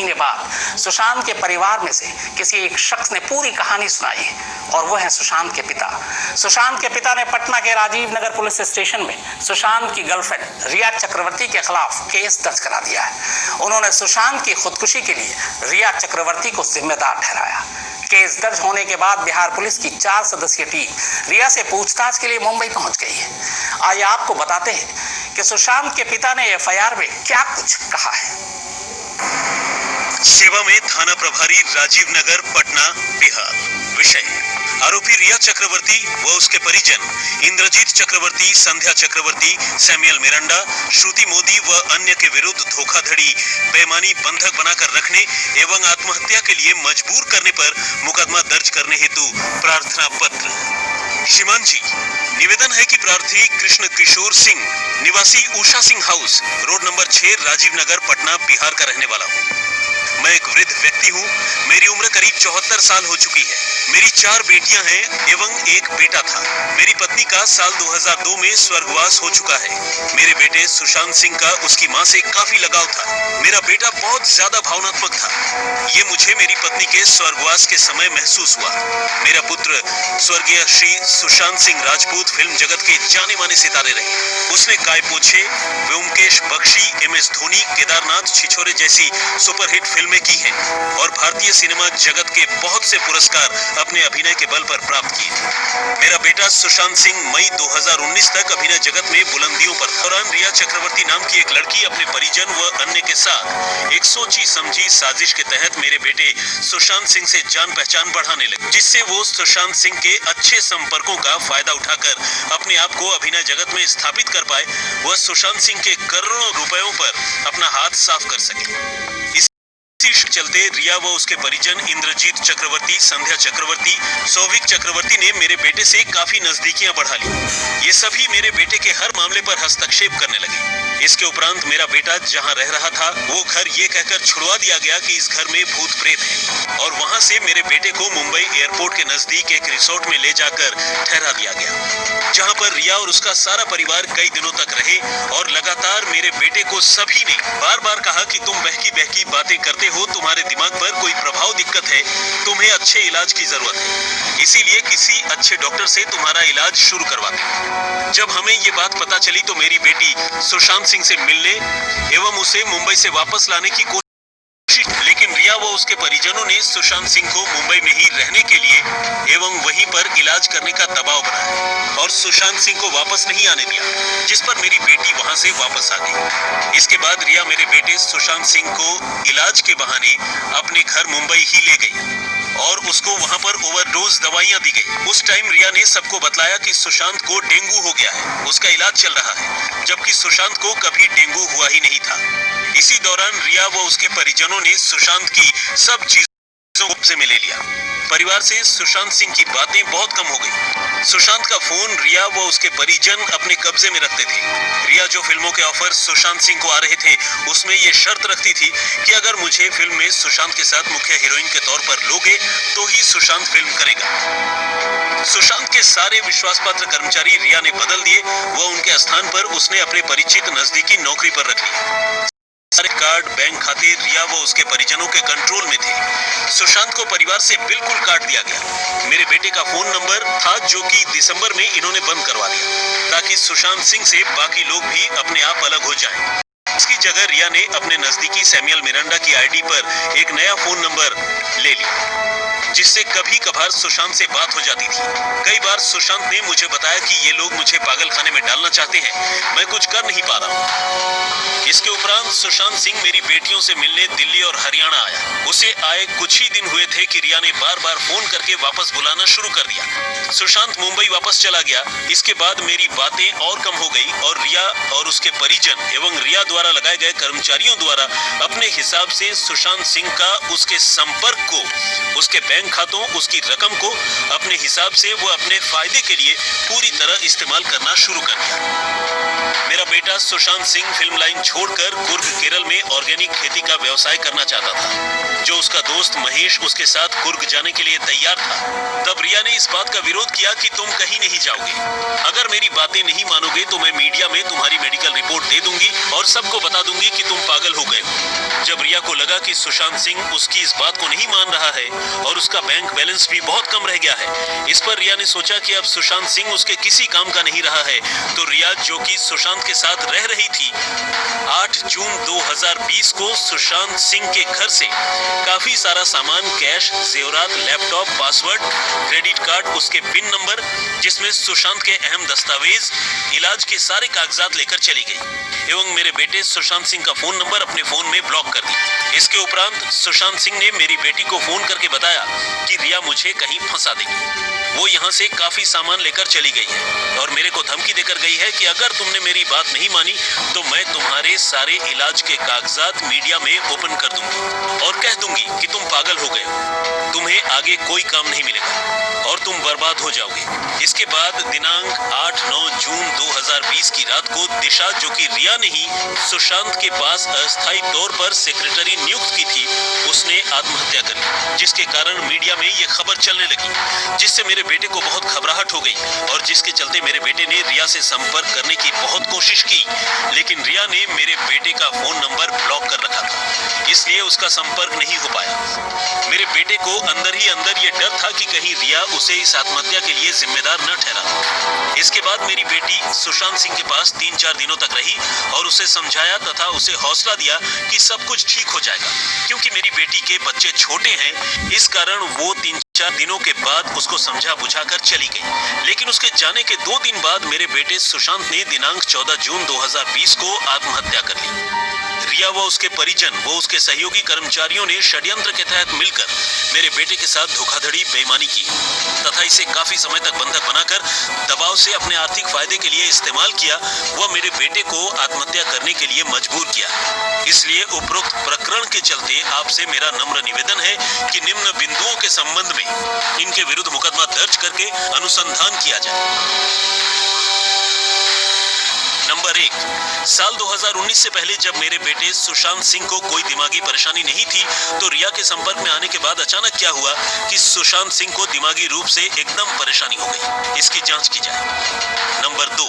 महीने बाद सुशांत के परिवार में से किसी एक शख्स ने पूरी कहानी सुनाई और वो है सुशांत के पिता। सुशांत के पिता ने पटना के राजीव नगर पुलिस स्टेशन में सुशांत की गर्लफ्रेंड रिया चक्रवर्ती के खिलाफ केस दर्ज करा दिया है। उन्होंने सुशांत की खुदकुशी के लिए रिया चक्रवर्ती को जिम्मेदार ठहराया। केस दर्ज होने के बाद बिहार पुलिस की 4 सदस्यीय टीम रिया से पूछताछ के लिए मुंबई पहुंच गई है। आइए आपको बताते हैं कि सुशांत के पिता ने एफआईआर में क्या कुछ कहा है। सेवा में थाना प्रभारी राजीव नगर पटना बिहार। विषय आरोपी रिया चक्रवर्ती व उसके परिजन इंद्रजीत चक्रवर्ती, संध्या चक्रवर्ती, सैमुअल मिरांडा, श्रुति मोदी व अन्य के विरुद्ध धोखाधड़ी, बेईमानी, बंधक बनाकर रखने एवं आत्महत्या के लिए मजबूर करने पर मुकदमा दर्ज करने हेतु प्रार्थना पत्र। श्रीमान जी, निवेदन है कि प्रार्थी कृष्ण किशोर सिंह निवासी Usha Singh house, road number 6, Rajiv Nagar, Patna, Bihar का रहने वाला हूँ। मैं एक वृद्ध व्यक्ति हूँ। मेरी उम्र करीब 74 साल हो चुकी है। मेरी 4 बेटियां हैं एवं एक बेटा था। मेरी पत्नी का साल 2002 में स्वर्गवास हो चुका है। मेरे बेटे सुशांत सिंह का उसकी मां से काफी लगाव था। मेरा बेटा बहुत ज्यादा भावनात्मक था। ये मुझे मेरी पत्नी के स्वर्गवास के समय महसूस हुआ। मेरा पुत्र स्वर्गीय श्री सुशांत सिंह राजपूत फिल्म जगत के जाने माने सितारे रहे। उसने काय पोछे, व्योमकेश बख्शी, MS धोनी, केदारनाथ, छिछोरे जैसी सुपरहिट फिल्में की हैं और भारतीय सिनेमा जगत के बहुत से पुरस्कार अपने अभिनय के बल पर प्राप्त किए। मेरा बेटा सुशांत सिंह मई 2019 तक अभिनय जगत में बुलंदियों पर। दौरान रिया चक्रवर्ती नाम की एक लड़की अपने परिजन व अन्य के साथ एक सोची समझी साजिश के तहत मेरे बेटे सुशांत सिंह से जान पहचान बढ़ाने लगी, जिससे वो सुशांत सिंह के अच्छे संपर्कों का फायदा उठाकर अपने आप को अभिनय जगत में स्थापित कर पाए व सुशांत सिंह के करोड़ों रुपयों पर अपना हाथ साफ कर सके। इसी चलते रिया व उसके परिजन इंद्रजीत चक्रवर्ती, संध्या चक्रवर्ती, सौविक चक्रवर्ती ने मेरे बेटे से काफी नजदीकियां बढ़ा ली। ये सभी मेरे बेटे के हर मामले पर हस्तक्षेप करने लगे। इसके उपरांत मेरा बेटा जहां रह रहा था वो घर ये कहकर छुड़वा दिया गया कि इस घर में भूत प्रेत है और वहां से मेरे बेटे को मुंबई एयरपोर्ट के नजदीक एक रिसोर्ट में ले जाकर ठहरा दिया गया, जहां पर रिया और उसका सारा परिवार कई दिनों तक रहे और लगातार मेरे बेटे को सभी ने बार बार कहा कि तुम बहकी बहकी बातें करते हो, तुम्हारे दिमाग पर कोई प्रभाव दिक्कत है, तुम्हें अच्छे इलाज की जरूरत है, इसीलिए किसी अच्छे डॉक्टर से तुम्हारा इलाज शुरू करवाते। जब हमें ये बात पता चली तो मेरी बेटी सुशांत सिंह से मिलने एवं उसे मुंबई से वापस लाने की कोशिश, लेकिन रिया व उसके परिजनों ने सुशांत सिंह को मुंबई में ही रहने के लिए एवं वहीं पर इलाज करने का दबाव बनाया और सुशांत सिंह को वापस नहीं आने दिया, जिस पर मेरी बेटी वहां से वापस आ गई। इसके बाद रिया मेरे बेटे सुशांत सिंह को इलाज के बहाने अपने घर मुंबई ही ले गई और उसको वहां पर ओवरडोज दवाइयां दी गई। उस टाइम रिया ने सबको बतलाया कि सुशांत को डेंगू हो गया है, उसका इलाज चल रहा है, जबकि सुशांत को कभी डेंगू हुआ ही नहीं था। इसी दौरान रिया व उसके परिजनों ने सुशांत की सब चीजों से ले लिया। परिवार से सुशांत सिंह की बातें बहुत कम हो गई। सुशांत का फोन रिया व उसके परिजन अपने कब्जे में रखते थे। रिया जो फिल्मों के ऑफर सुशांत सिंह को आ रहे थे उसमें ये शर्त रखती थी कि अगर मुझे फिल्म में सुशांत के साथ मुख्य हीरोइन के तौर पर लोगे तो ही सुशांत फिल्म करेगा। सुशांत के सारे विश्वासपात्र कर्मचारी रिया ने बदल दिए व उनके स्थान पर उसने अपने परिचित नजदीकी नौकरी पर रख लिया। सारे कार्ड, बैंक खाते रिया व उसके परिजनों के कंट्रोल में थे। सुशांत को परिवार से बिल्कुल काट दिया गया। मेरे बेटे का फोन नंबर था जो कि दिसंबर में इन्होंने बंद करवा दिया ताकि सुशांत सिंह से बाकी लोग भी अपने आप अलग हो जाएं। इसकी जगह रिया ने अपने नजदीकी सैमुअल मिरांडा की आईडी पर एक नया फोन नंबर ले लिया, जिससे कभी कभार सुशांत से बात हो जाती थी। कई बार सुशांत ने मुझे बताया कि ये लोग मुझे पागल खाने में डालना चाहते हैं, मैं कुछ कर नहीं पा रहा हूँ। इसके उपरांत सुशांत सिंह मेरी बेटियों से मिलने दिल्ली और हरियाणा आया। उसे आए कुछ ही दिन हुए थे कि रिया ने बार बार फोन करके वापस बुलाना शुरू कर दिया। सुशांत मुंबई वापस चला गया। इसके बाद मेरी बातें और कम हो गई और रिया और उसके परिजन एवं रिया द्वारा लगाए गए कर्मचारियों द्वारा अपने हिसाब से सुशांत सिंह का, उसके संपर्क को, उसके बैंक खातों, उसकी रकम को अपने हिसाब से वो अपने फायदे के लिए पूरी तरह इस्तेमाल करना शुरू कर दिया। मेरा बेटा सुशांत सिंह फिल्म लाइन छोड़कर कुर्ग केरल में ऑर्गेनिक खेती का व्यवसाय करना चाहता था, जो उसका दोस्त महेश उसके साथ कुर्ग जाने के लिए तैयार था। तब रिया ने इस बात का विरोध किया कि तुम कहीं नहीं जाओगे, अगर मेरी बातें नहीं मानोगे तो मैं मीडिया में तुम्हारी मेडिकल रिपोर्ट दे दूंगी और सब सबको बता दूंगी कि तुम पागल हो गए हो। जब रिया को लगा कि सुशांत सिंह उसकी इस बात को नहीं मान रहा है और उसका बैंक बैलेंस भी बहुत कम रह गया है, इस पर रिया ने सोचा कि अब सुशांत सिंह उसके किसी काम का नहीं रहा है, तो रिया, जो कि सुशांत के साथ रह रही थी, 8 जून 2020 को सुशांत सिंह के घर से काफी सारा सामान, कैश, जेवरात, लैपटॉप, पासवर्ड, क्रेडिट कार्ड, उसके पिन नंबर, जिसमें सुशांत के अहम दस्तावेज, इलाज के सारे कागजात लेकर चली गई एवं मेरे बेटे सुशांत सिंह का फोन नंबर अपने फोन में ब्लॉक कर दिया। इसके उपरांत सुशांत सिंह ने मेरी बेटी को फोन करके बताया कि रिया मुझे कहीं फंसा देगी। वो यहाँ से काफी सामान लेकर चली गई है और मेरे को धमकी देकर गई है कि अगर तुमने मेरी बात नहीं मानी तो मैं तुम्हारे सारे इलाज के कागजात मीडिया में ओपन कर दूंगी और कह दूंगी कि तुम पागल हो गए हो, तुम्हें आगे कोई काम नहीं मिलेगा और तुम बर्बाद हो जाओगे। इसके बाद दिनांक 8-9 जून 2020 की रात को दिशा, जो कि रिया ने ही सुशांत के पास अस्थायी तौर पर सेक्रेटरी नियुक्त की थी, उसने आत्महत्या कर ली, जिसके कारण मीडिया में ये खबर चलने लगी, जिससे मेरे बेटे को बहुत घबराहट हो गई और जिसके चलते मेरे बेटे ने रिया से संपर्क करने की बहुत कोशिश की, लेकिन रिया ने मेरे बेटे का फोन नंबर ब्लॉक कर रखा था, इसलिए उसका संपर्क नहीं हो पाया। मेरे बेटे को अंदर ही अंदर ये डर था कि कहीं रिया उसे इस आत्महत्या के लिए जिम्मेदार न ठहरा। इसके बाद मेरी बेटी सुशांत सिंह के पास 3-4 दिनों तक रही और उसे समझाया तथा उसे हौसला दिया कि सब कुछ ठीक हो जाएगा, क्योंकि मेरी बेटी के बच्चे छोटे हैं, इस कारण वो 3-4 दिनों के बाद उसको समझा बुझाकर चली गई। लेकिन उसके जाने के 2 दिन बाद मेरे बेटे सुशांत ने दिनांक 14 जून 2020 को आत्महत्या कर ली। रिया व उसके परिजन व उसके सहयोगी कर्मचारियों ने षड्यंत्र के तहत मिलकर मेरे बेटे के साथ धोखाधड़ी, बेईमानी की तथा इसे काफी समय तक बंधक बनाकर दबाव से अपने आर्थिक फायदे के लिए इस्तेमाल किया व मेरे बेटे को आत्महत्या करने के लिए मजबूर किया। इसलिए उपरोक्त प्रकरण के चलते आपसे मेरा नम्र निवेदन है कि निम्न बिंदुओं के संबंध में इनके विरुद्ध मुकदमा दर्ज करके अनुसंधान किया जाए। नंबर 1, साल 2019 से पहले जब मेरे बेटे सुशांत सिंह को कोई दिमागी परेशानी नहीं थी, तो रिया के संपर्क में आने के बाद अचानक क्या हुआ कि सुशांत सिंह को दिमागी रूप से एकदम परेशानी हो गई, इसकी जांच की जाए। नंबर 2,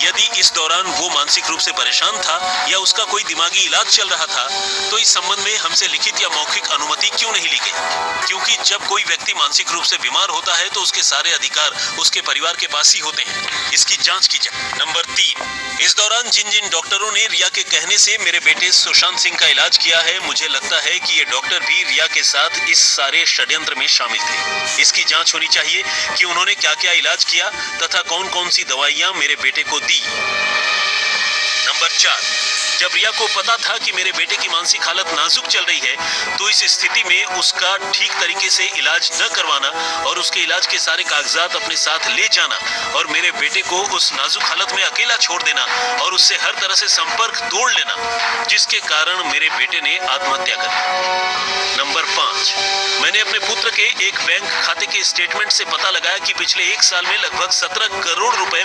यदि इस दौरान वो मानसिक रूप से परेशान था या उसका कोई दिमागी इलाज चल रहा था, तो इस संबंध में हमसे लिखित या मौखिक अनुमति क्यों नहीं ली गई? क्योंकि जब कोई व्यक्ति मानसिक रूप से बीमार होता है तो उसके सारे अधिकार उसके परिवार के पास ही होते हैं, इसकी जांच की जाए। नंबर 3, इस दौरान जिन जिन डॉक्टरों ने रिया के कहने से मेरे बेटे सुशांत सिंह का इलाज किया है, मुझे लगता है कि ये डॉक्टर भी रिया के साथ इस सारे षड्यंत्र में शामिल थे। इसकी जांच होनी चाहिए कि उन्होंने क्या क्या इलाज किया तथा कौन कौन सी दवाइयां मेरे बेटे को दी। नंबर 4, जब रिया को पता था कि मेरे बेटे की मानसिक हालत नाजुक चल रही है, तो इस स्थिति में उसका ठीक तरीके से इलाज न करवाना और उसके इलाज के सारे कागजात अपने साथ ले जाना और मेरे बेटे को उस नाजुक हालत में अकेला छोड़ देना और उससे हर तरह से संपर्क तोड़ लेना, जिसके कारण मेरे बेटे ने आत्महत्या कर ली। नंबर 5, मैंने अपने पुत्र के एक बैंक खाते के स्टेटमेंट से पता लगाया कि पिछले 1 साल में लगभग 17 करोड़ रुपए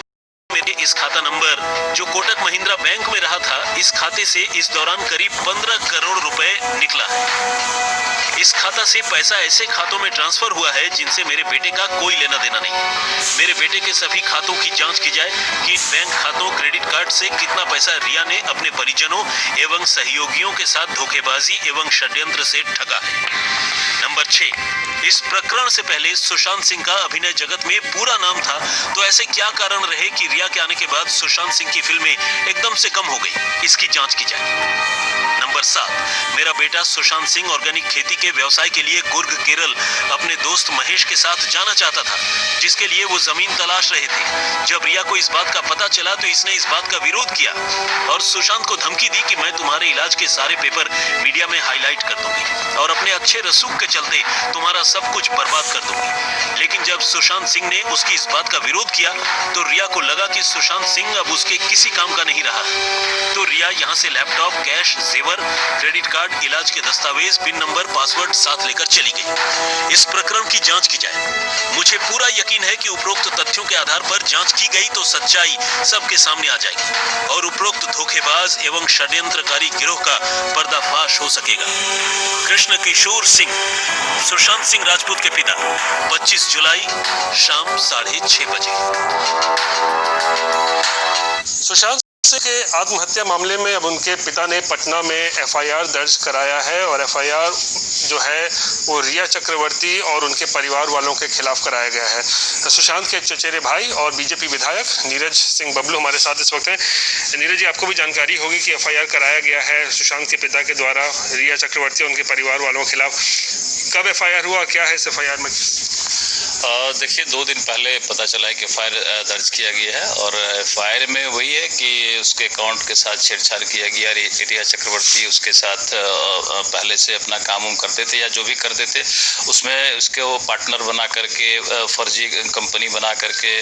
मेरे इस खाता नंबर, जो कोटक महिंद्रा बैंक में रहा था, इस खाते से इस दौरान करीब 15 करोड़ रुपए निकला है। इस खाता से पैसा ऐसे खातों में ट्रांसफर हुआ है जिनसे मेरे बेटे का कोई लेना देना नहीं। मेरे बेटे के सभी खातों की जांच की जाए कि इन बैंक खातों, क्रेडिट कार्ड से कितना पैसा रिया ने अपने परिजनों एवं सहयोगियों के साथ धोखेबाजी एवं षड्यंत्र से ठगा है। नंबर 6, इस प्रकरण से पहले सुशांत सिंह का अभिनय जगत में पूरा नाम था, तो ऐसे क्या कारण रहे कि रिया के आने के बाद सुशांत सिंह की फिल्में एकदम से कम हो गई, इसकी जांच की जाए। नंबर 7, मेरा बेटा सुशांत सिंह ऑर्गेनिक खेती के व्यवसाय के लिए कुर्ग, केरल अपने दोस्त महेश के साथ जाना चाहता था, जिसके लिए वो जमीन तलाश रहे थे। जब रिया को इस बात का पता चला तो इसने इस बात का विरोध किया और सुशांत को धमकी दी कि मैं तुम्हारे इलाज के सारे पेपर मीडिया में हाईलाइट कर दूंगी और अपने अच्छे रसूख के चलते तुम्हारा सब कुछ बर्बाद कर दूंगी। लेकिन जब सुशांत सिंह ने उसकी इस बात का विरोध किया तो रिया को लगा कि सुशांत सिंह अब उसके किसी काम का नहीं रहा, तो रिया यहाँ से लैपटॉप, कैश, जेवर, क्रेडिट कार्ड, इलाज के दस्तावेज, पिन नंबर, पासवर्ड साथ लेकर चली गई। इस प्रकरण की जांच की जाए। मुझे पूरा यकीन है कि उपरोक्त तथ्यों के आधार पर जांच की गई तो सच्चाई सबके सामने आ जाएगी और उपरोक्त धोखेबाज एवं षड्यंत्रकारी गिरोह का पर्दाफाश हो सकेगा। कृष्ण किशोर सिंह, सुशांत सिंह राजपूत के पिता, 25 जुलाई शाम 6:30 बजे। सुशांत के आत्महत्या मामले में अब उनके पिता ने पटना में एफआईआर दर्ज कराया है और एफआईआर जो है वो रिया चक्रवर्ती और उनके परिवार वालों के खिलाफ कराया गया है। सुशांत के चचेरे भाई और बीजेपी विधायक नीरज सिंह बबलू हमारे साथ इस वक्त हैं। नीरज जी, आपको भी जानकारी होगी कि एफआईआर कराया गया है सुशांत के पिता के द्वारा रिया चक्रवर्ती और उनके परिवार वालों के खिलाफ। कब एफआईआर हुआ, क्या है इस एफआईआर में? देखिए, 2 दिन पहले पता चला है कि एफआईआर दर्ज किया गया है और एफआईआर में वही है कि उसके अकाउंट के साथ छेड़छाड़ किया गया। रिया चक्रवर्ती उसके साथ पहले से अपना काम करते थे या जो भी करते थे उसमें उसके वो पार्टनर बना करके फर्जी कंपनी बना करके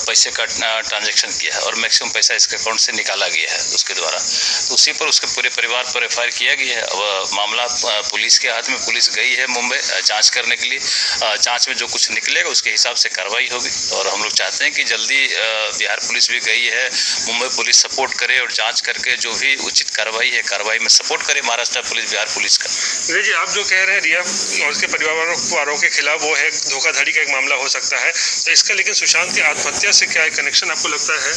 पैसे का ट्रांजैक्शन किया है और मैक्सिमम पैसा इसके अकाउंट से निकाला गया है उसके द्वारा। तो उसी पर उसके पूरे परिवार पर एफआईआर किया गया है। अब मामला पुलिस के हाथ में, पुलिस गई है मुंबई जाँच करने के लिए। जाँच में जो कुछ निकलेगा उसके हिसाब से कार्रवाई होगी और हम लोग चाहते हैं कि जल्दी बिहार पुलिस भी गई है, मुंबई पुलिस सपोर्ट करे और जांच करके जो भी उचित कार्रवाई है कार्रवाई में सपोर्ट करे महाराष्ट्र पुलिस, बिहार पुलिस का। जी, आप जो कह रहे हैं रिया और उसके परिवार वालों के खिलाफ वो है धोखाधड़ी का एक मामला हो सकता है, तो इसका लेकिन सुशांत की आत्महत्या से क्या कनेक्शन आपको लगता है?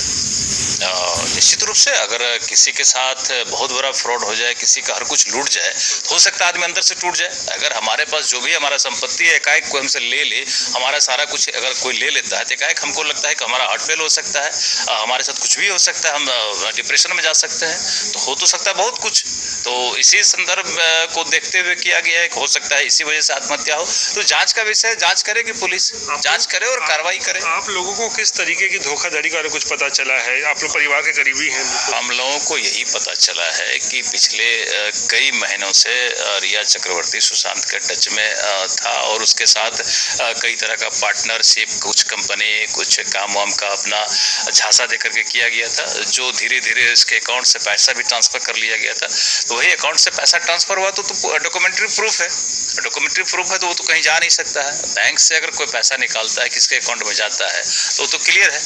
निश्चित रूप से अगर किसी के साथ बहुत बड़ा फ्रॉड हो जाए, किसी का हर कुछ लूट जाए, हो सकता है आदमी अंदर से टूट जाए। अगर हमारे पास जो भी हमारा संपत्ति है एकाएक कोई हमसे ले हमारा सारा कुछ अगर कोई ले लेता है तो एकाएक हमको लगता है कि हमारा हार्ट फेल हो सकता है, हमारे साथ कुछ भी हो सकता है, हम डिप्रेशन में जा सकते हैं, तो हो तो सकता है बहुत कुछ। तो इसी संदर्भ को देखते हुए किया गया है, हो सकता है इसी वजह से आत्महत्या हो। तो जांच का विषय, जांच करेगी पुलिस, जांच करे और कार्रवाई करे। आप लोगों को किस तरीके की धोखाधड़ी का कुछ पता चला है? आप लोग परिवार के करीबी हैं। हम लोगों को यही पता चला है कि पिछले कई महीनों से रिया चक्रवर्ती सुशांत के टच में था और उसके साथ कई तरह का पार्टनरशिप, कुछ कंपनी, कुछ काम वाम का अपना झांसा देकर के किया गया था, जो धीरे धीरे इसके अकाउंट से पैसा भी ट्रांसफर कर लिया गया था। तो वही अकाउंट से पैसा ट्रांसफर हुआ तो डॉक्यूमेंट्री प्रूफ है, डॉक्यूमेंट्री प्रूफ है तो वो तो कहीं जा नहीं सकता है। बैंक से अगर कोई पैसा निकालता है किसके अकाउंट में जाता है तो वो तो क्लियर है।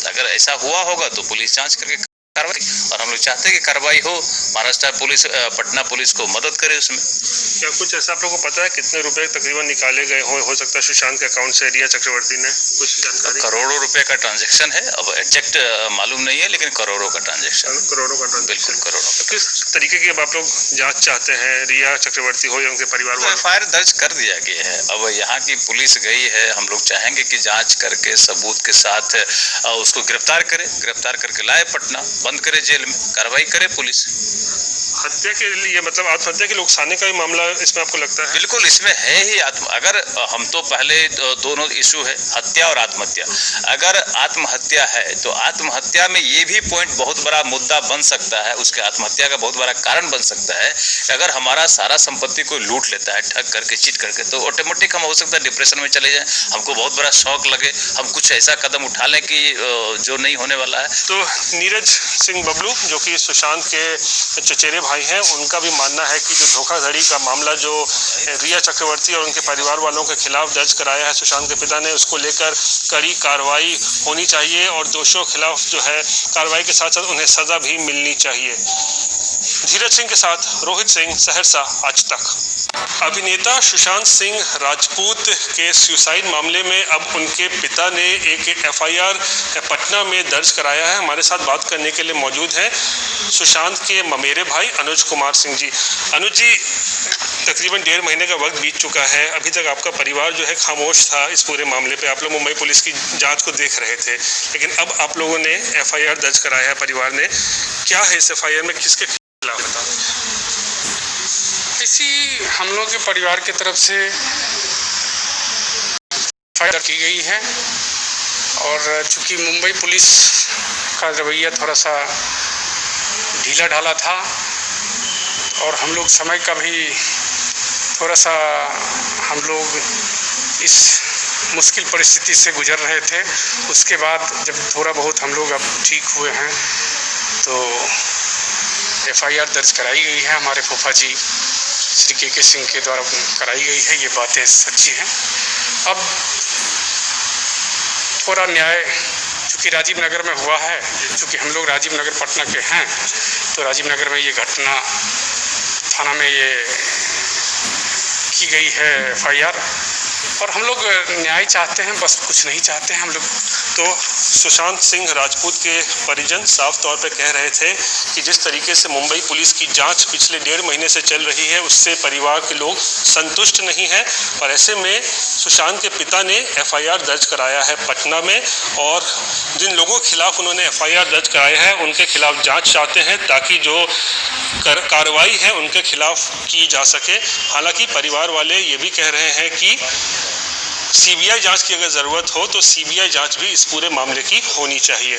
अगर ऐसा हुआ होगा तो पुलिस जांच करके कार्रवाई, और हम लोग चाहते हैं कि कार्रवाई हो, महाराष्ट्र पुलिस, पटना पुलिस को मदद करे उसमें। क्या कुछ ऐसा आप लोगों को पता है कितने रुपए तकरीबन निकाले गए हो सकता है सुशांत के अकाउंट से रिया चक्रवर्ती ने? कुछ जानकारी? करोड़ों रुपए का ट्रांजैक्शन है, अब एग्जैक्ट मालूम नहीं है लेकिन करोड़ों का ट्रांजैक्शन। करोड़ों का ट्रांजैक्शन? बिल्कुल करोड़ों का। किस तरीके की अब आप लोग जांच चाहते हैं, रिया चक्रवर्ती हो या उनके परिवार वालों? एफआईआर दर्ज कर दिया गया है, अब यहाँ की पुलिस गई है, हम लोग चाहेंगे कि जांच करके सबूत के साथ उसको गिरफ्तार करे, गिरफ्तार करके लाए पटना, बंद करे जेल में, कार्रवाई करे पुलिस। हत्या के लिए मतलब आत्महत्या के उकसाने का ही मामला इसमें आपको लगता है? बिल्कुल, इसमें है ही अगर हम तो पहले दोनों इशू है हत्या और आत्महत्या। अगर आत्महत्या है तो आत्महत्या में ये भी पॉइंट बहुत बड़ा मुद्दा बन सकता है, उसके आत्महत्या का बहुत बड़ा कारण बन सकता है कि अगर हमारा सारा संपत्ति को लूट लेता है ठग करके, चीट करके, तो ऑटोमेटिक हम हो सकता है डिप्रेशन में चले जाएं, हमको बहुत बड़ा शौक लगे, हम कुछ ऐसा कदम उठा लें कि जो नहीं होने वाला है। तो नीरज सिंह बबलू जो कि सुशांत के चचेरे भाई हैं, उनका भी मानना है कि जो धोखाधड़ी का मामला जो रिया चक्रवर्ती और उनके परिवार वालों के खिलाफ दर्ज कराया है सुशांत के पिता ने, उसको लेकर कड़ी कार्रवाई होनी चाहिए और दोषियों के खिलाफ जो है कार्रवाई के साथ साथ उन्हें सजा भी मिलनी चाहिए। धीरज सिंह के साथ रोहित सिंह, सहरसा, आज तक। अभिनेता सुशांत सिंह राजपूत के सुसाइड मामले में अब उनके पिता ने एक एफआईआर पटना में दर्ज कराया है। हमारे साथ बात करने के लिए मौजूद हैं सुशांत के ममेरे भाई अनुज कुमार सिंह जी। अनुज जी, तकरीबन 1.5 महीने का वक्त बीत चुका है, अभी तक आपका परिवार जो है खामोश था इस पूरे मामले पे। आप लोग मुंबई पुलिस की जांच को देख रहे थे, लेकिन अब आप लोगों ने एफआईआर दर्ज कराया है परिवार ने। क्या है इस एफआईआर में, किसके खिलाफ बताओ? इसी हम लोग के परिवार की तरफ से एफआईआर की गई है और चूँकि मुंबई पुलिस का रवैया थोड़ा सा ढीला ढाला था और हम लोग समय का भी थोड़ा सा हम लोग इस मुश्किल परिस्थिति से गुजर रहे थे, उसके बाद जब थोड़ा बहुत हम लोग अब ठीक हुए हैं तो एफआईआर दर्ज कराई गई है। हमारे फूफा जी श्री के सिंह के द्वारा कराई गई है, ये बातें सच्ची हैं। अब थोड़ा न्याय चूँकि राजीव नगर में हुआ है, चूँकि हम लोग राजीव नगर पटना के हैं, तो राजीव नगर में ये घटना थाना में ये की गई है एफआईआर, और हम लोग न्याय चाहते हैं, बस कुछ नहीं चाहते हैं। हम लोग तो सुशांत सिंह राजपूत के परिजन साफ तौर पर कह रहे थे कि जिस तरीके से मुंबई पुलिस की जांच पिछले 1.5 महीने से चल रही है उससे परिवार के लोग संतुष्ट नहीं हैं और ऐसे में सुशांत के पिता ने एफआईआर दर्ज कराया है पटना में और जिन लोगों के खिलाफ उन्होंने एफआईआर दर्ज कराया है उनके खिलाफ जांच चाहते हैं ताकि जो कार्रवाई है उनके खिलाफ की जा सके। हालांकि परिवार वाले ये भी कह रहे हैं कि सीबीआई जांच की अगर ज़रूरत हो तो सीबीआई जांच भी इस पूरे मामले की होनी चाहिए।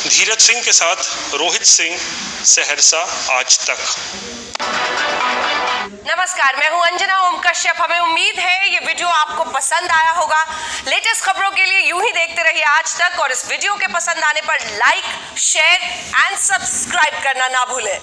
धीरज सिंह के साथ रोहित सिंह, सहरसा आज तक। नमस्कार, मैं हूं अंजना ओम कश्यप। हमें उम्मीद है ये वीडियो आपको पसंद आया होगा। लेटेस्ट खबरों के लिए यूं ही देखते रहिए आज तक और इस वीडियो के पसंद आने पर लाइक, शेयर एंड सब्सक्राइब करना ना भूलें।